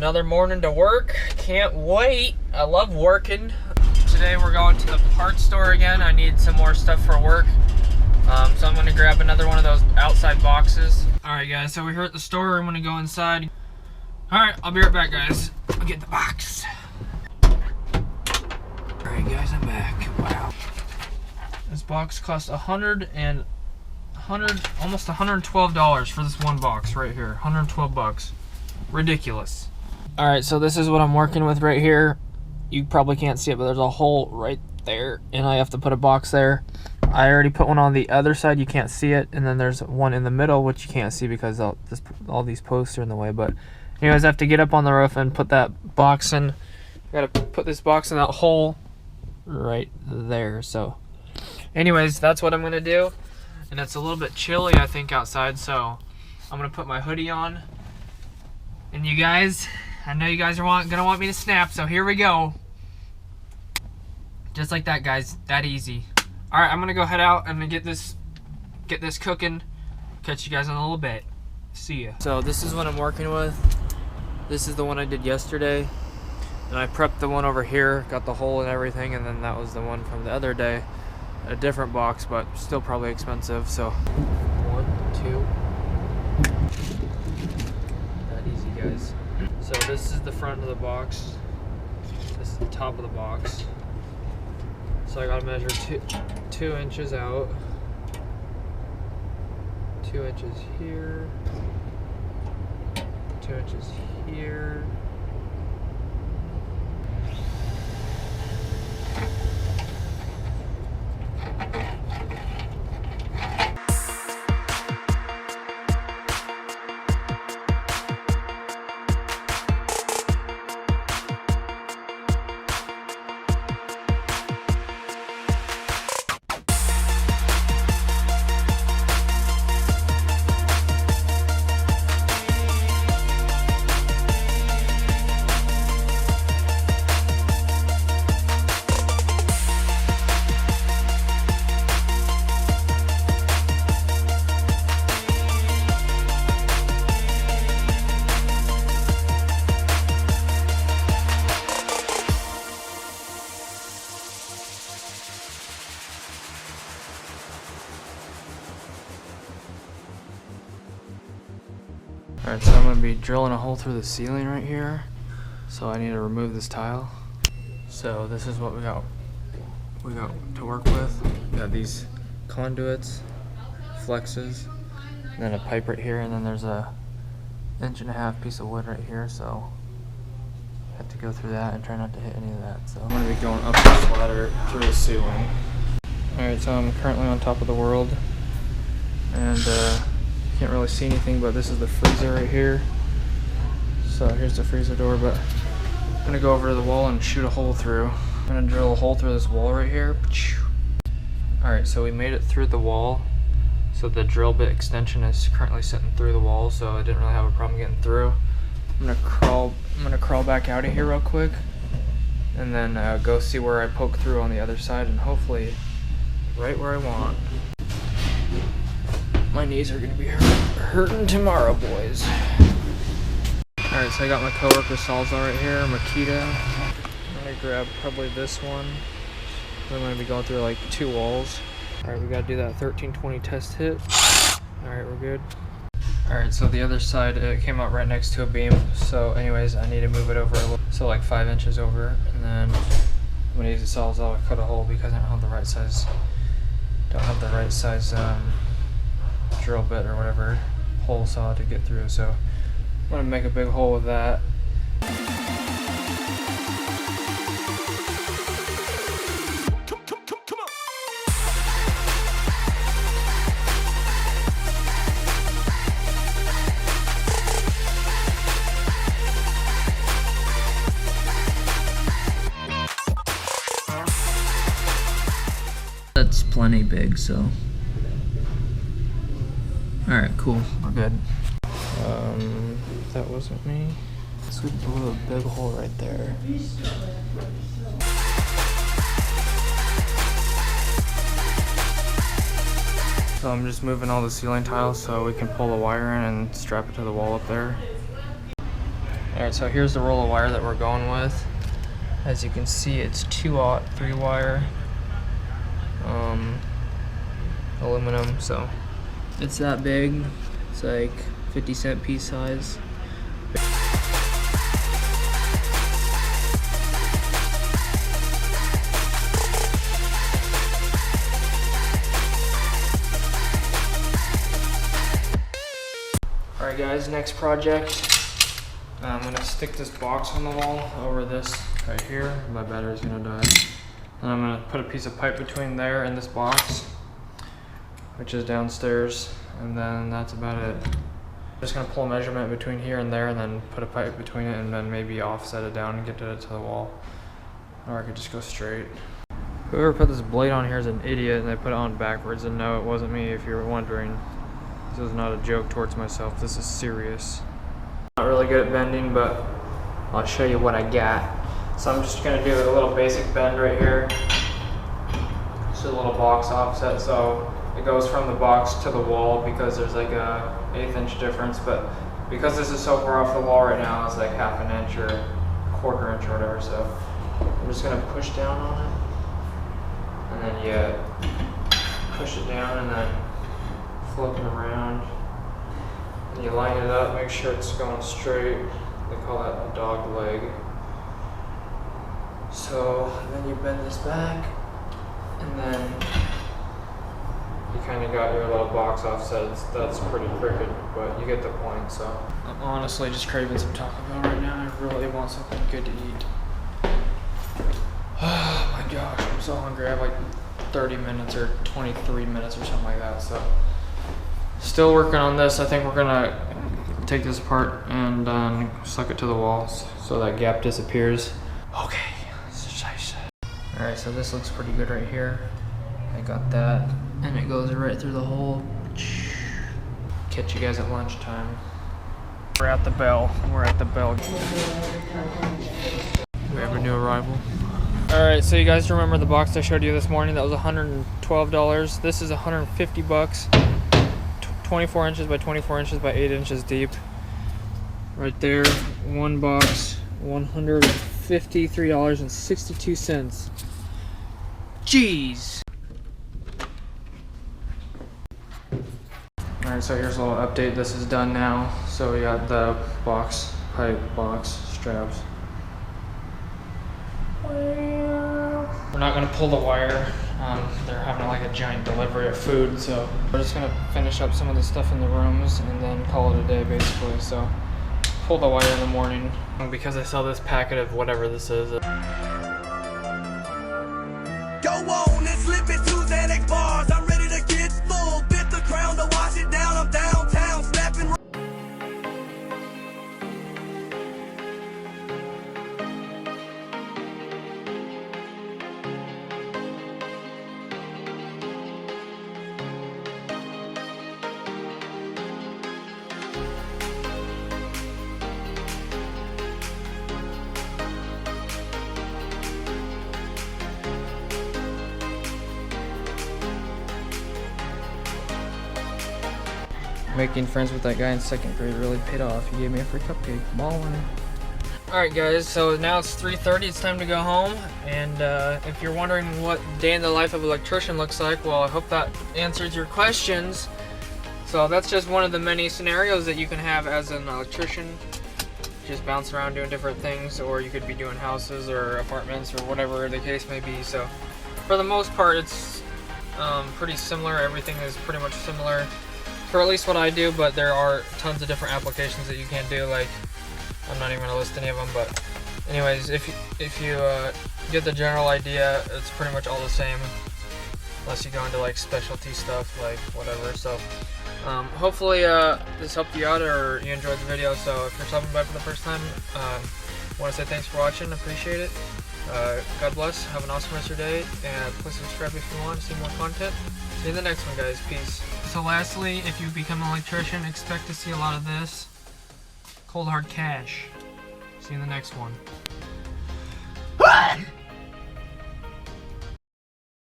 Another morning to work. Can't wait. I love working. Today we're going to the parts store again. I need some more stuff for work. So I'm gonna grab another one of those outside boxes. Alright guys, so we're here at the store. I'm gonna go inside. Alright, I'll be right back guys. I'll get the box. Alright guys, I'm back. Wow. This box cost almost $112 for this one box right here. 112 bucks. Ridiculous. Alright, so this is what I'm working with right here. You probably can't see it, but there's a hole right there, and I have to put a box there. I already put one on the other side, you can't see it, and then there's one in the middle, which you can't see because all these posts are in the way. But anyways, I have to get up on the roof and put that box in. I gotta put this box in that hole right there. So anyways, that's what I'm gonna do. And it's a little bit chilly, I think, outside, so I'm gonna put my hoodie on. And you guys, I know you guys are gonna want me to snap, so here we go. Just like that, guys. That easy. All right, I'm gonna go head out and get this cooking. Catch you guys in a little bit. See ya. So this is what I'm working with. This is the one I did yesterday, and I prepped the one over here, got the hole and everything, and then that was the one from the other day. A different box, but still probably expensive. So 1, 2. That easy, guys. So this is the front of the box. This is the top of the box. So I gotta measure 2 inches out. 2 inches here. 2 inches here. Alright, so I'm going to be drilling a hole through the ceiling right here. So I need to remove this tile. So this is what we got to work with. We got these conduits, flexes, and then a pipe right here, and then there's a 1.5 inch piece of wood right here, so I have to go through that and try not to hit any of that. So I'm going to be going up this ladder through the ceiling. Alright, so I'm currently on top of the world, and can't really see anything, but this is the freezer right here. So here's the freezer door, but I'm gonna go over to the wall and shoot a hole through. I'm gonna drill a hole through this wall right here. Alright, so we made it through the wall. So the drill bit extension is currently sitting through the wall, so I didn't really have a problem getting through. I'm gonna crawl back out of here real quick, and then go see where I poke through on the other side, and hopefully right where I want. My knees are gonna be hurting tomorrow, boys. Alright, so I got my coworker Salza right here, Makita. I'm gonna grab probably this one. I'm gonna be going through like 2 walls. Alright, we gotta do that 1320 test hit. Alright, we're good. Alright, so the other side, it came out right next to a beam. So anyways, I need to move it over a little, so like 5 inches over. And then I'm gonna use the Salza to cut a hole because I don't have the right size. Drill bit or whatever hole saw to get through, so I'm gonna make a big hole with that. That's plenty big, so alright, cool, we're good. That wasn't me. So we blew a big hole right there. So I'm just moving all the ceiling tiles so we can pull the wire in and strap it to the wall up there. Alright, so here's the roll of wire that we're going with. As you can see, it's 2/0 3-wire aluminum, so it's that big. It's like 50-cent piece size. Alright guys, next project. I'm gonna stick this box on the wall over this right here. My battery's gonna die. And I'm gonna put a piece of pipe between there and this box, which is downstairs, and then that's about it. Just gonna pull a measurement between here and there, and then put a pipe between it, and then maybe offset it down and get it to the wall. Or I could just go straight. Whoever put this blade on here is an idiot, and they put it on backwards. And no, it wasn't me, if you were wondering. This is not a joke towards myself. This is serious. Not really good at bending, but I'll show you what I got. So I'm just gonna do a little basic bend right here. Just a little box offset, so it goes from the box to the wall, because there's like a 1/8 inch difference. But because this is so far off the wall right now, it's like 1/2 inch or 1/4 inch or whatever. So I'm just gonna push down on it, and then push it down, and then flip it around. And you line it up, make sure it's going straight. They call that a dog leg. So then you bend this back, and then you kind of got your little box offset. That's pretty crooked, but you get the point. So I'm honestly just craving some Taco Bell right now. I really want something good to eat. Oh my gosh, I'm so hungry. I have like 30 minutes or 23 minutes or something like that. So still working on this. I think we're gonna take this apart and suck it to the walls so that gap disappears. Okay. Alright, so this looks pretty good right here. I got that, and it goes right through the hole. Catch you guys at lunchtime. We're at the bell. We're at the bell. We have a new arrival. Alright, so you guys remember the box I showed you this morning? That was $112. This is $150. 24 inches by 24 inches by 8 inches deep. Right there, one box, $153.62. Jeez. Alright, so here's a little update. This is done now. So we got the box, pipe, box, straps. We're not gonna pull the wire. They're having like a giant delivery of food, so we're just gonna finish up some of the stuff in the rooms and then call it a day basically. So pull the wire in the morning because I saw this packet of whatever this is. Go on and slip it to Xanax bars. I'm ready to get full. Bit the crown to wash it down. I'm downtown snapping. Making friends with that guy in 2nd grade really paid off. He gave me a free cupcake. Ballin'. Alright guys, so now it's 3:30, it's time to go home. And if you're wondering what day in the life of an electrician looks like, well, I hope that answers your questions. So that's just one of the many scenarios that you can have as an electrician. Just bounce around doing different things, or you could be doing houses or apartments or whatever the case may be. So for the most part, it's pretty similar. Everything is pretty much similar for at least what I do, but there are tons of different applications that you can do. Like, I'm not even gonna list any of them, but anyways, if you get the general idea, it's pretty much all the same, unless you go into like specialty stuff, like whatever. So hopefully this helped you out, or you enjoyed the video. So if you're stopping by for the first time, I want to say thanks for watching. Appreciate it. God bless. Have an awesome rest of your day, and please subscribe if you want to see more content. See you in the next one, guys. Peace. So lastly, if you become an electrician, expect to see a lot of this. Cold hard cash. See you in the next one.